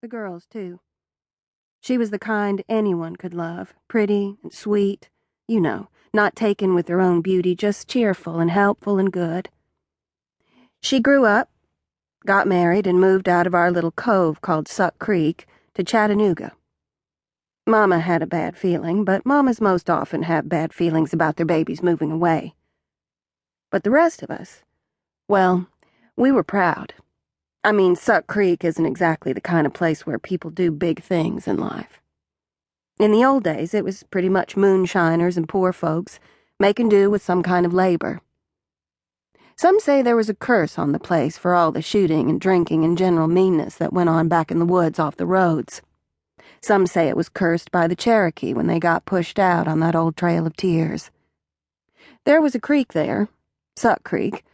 The girls, too. She was the kind anyone could love, pretty and sweet, not taken with her own beauty, just cheerful and helpful and good. She grew up, got married, and moved out of our little cove called Suck Creek to Chattanooga. Mama had a bad feeling, but mamas most often have bad feelings about their babies moving away. But the rest of us, well, we were proud. I mean, Suck Creek isn't exactly the kind of place where people do big things in life. In the old days, it was pretty much moonshiners and poor folks making do with some kind of labor. Some say there was a curse on the place for all the shooting and drinking and general meanness that went on back in the woods off the roads. Some say it was cursed by the Cherokee when they got pushed out on that old trail of tears. There was a creek there, Suck Creek,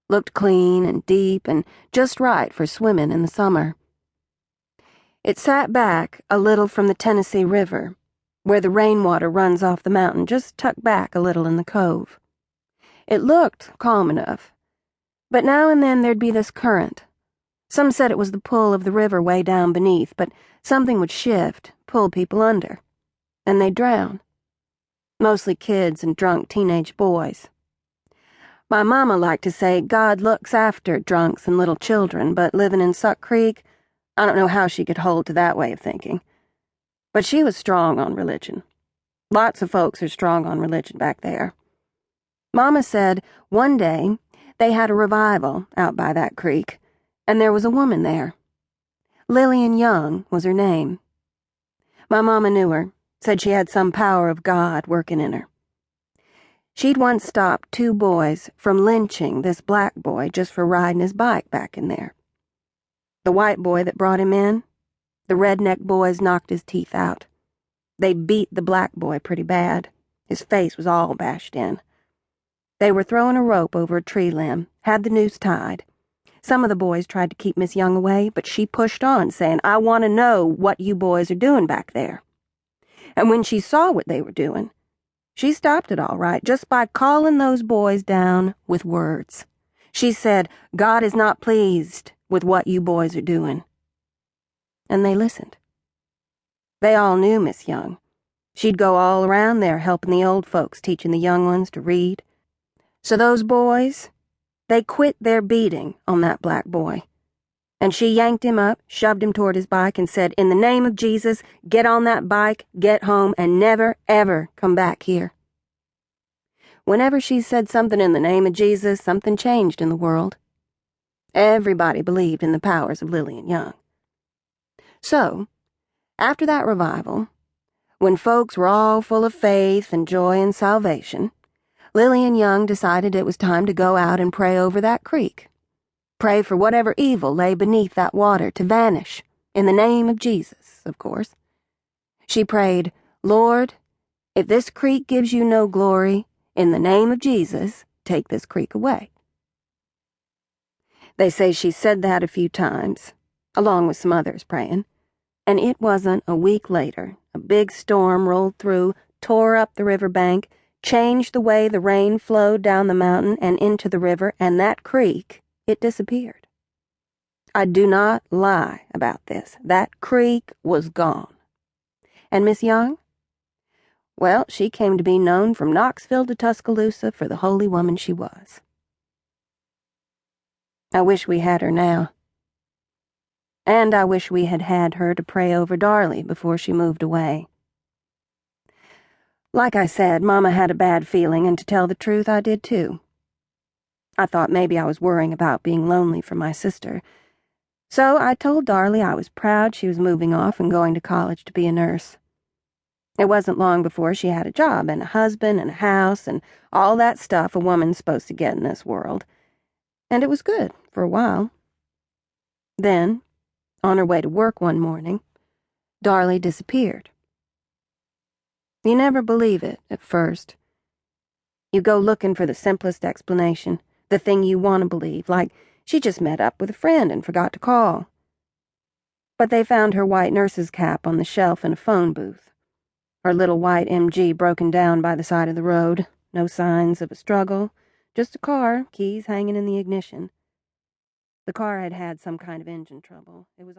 looked clean and deep and just right for swimming in the summer. It sat back a little from the Tennessee River, where the rainwater runs off the mountain, just tucked back a little in the cove. It looked calm enough, but now and then there'd be this current. Some said it was the pull of the river way down beneath, but something would shift, pull people under, and they'd drown. Mostly kids and drunk teenage boys. My mama liked to say God looks after drunks and little children, but living in Suck Creek, I don't know how she could hold to that way of thinking. But she was strong on religion. Lots of folks are strong on religion back there. Mama said one day they had a revival out by that creek, and there was a woman there. Lillian Young was her name. My mama knew her, said she had some power of God working in her. She'd once stopped 2 boys from lynching this black boy just for riding his bike back in there. The white boy that brought him in, the redneck boys knocked his teeth out. They beat the black boy pretty bad. His face was all bashed in. They were throwing a rope over a tree limb, had the noose tied. Some of the boys tried to keep Miss Young away, but she pushed on, saying, "I want to know what you boys are doing back there." And when she saw what they were doing, she stopped it all right, just by calling those boys down with words. She said, "God is not pleased with what you boys are doing." And they listened. They all knew Miss Young. She'd go all around there helping the old folks, teaching the young ones to read. So those boys, they quit their beating on that black boy. And she yanked him up, shoved him toward his bike, and said, "In the name of Jesus, get on that bike, get home, and never, ever come back here." Whenever she said something in the name of Jesus, something changed in the world. Everybody believed in the powers of Lillian Young. So, after that revival, when folks were all full of faith and joy and salvation, Lillian Young decided it was time to go out and pray over that creek. Pray for whatever evil lay beneath that water to vanish, in the name of Jesus, of course. She prayed, "Lord, if this creek gives you no glory, in the name of Jesus, take this creek away." They say she said that a few times, along with some others praying, and it wasn't a week later, a big storm rolled through, tore up the riverbank, changed the way the rain flowed down the mountain and into the river, and that creek, it disappeared. I do not lie about this. That creek was gone. And Miss Young? Well, she came to be known from Knoxville to Tuscaloosa for the holy woman she was. I wish we had her now. And I wish we had had her to pray over Darlie before she moved away. Like I said, Mama had a bad feeling, and to tell the truth, I did too. I thought maybe I was worrying about being lonely for my sister. So I told Darlie I was proud she was moving off and going to college to be a nurse. It wasn't long before she had a job and a husband and a house and all that stuff a woman's supposed to get in this world. And it was good for a while. Then, on her way to work one morning, Darlie disappeared. You never believe it at first. You go looking for the simplest explanation, the thing you want to believe, like she just met up with a friend and forgot to call. But they found her white nurse's cap on the shelf in a phone booth. Her little white MG broken down by the side of the road, no signs of a struggle, just a car, keys hanging in the ignition. The car had had some kind of engine trouble. It was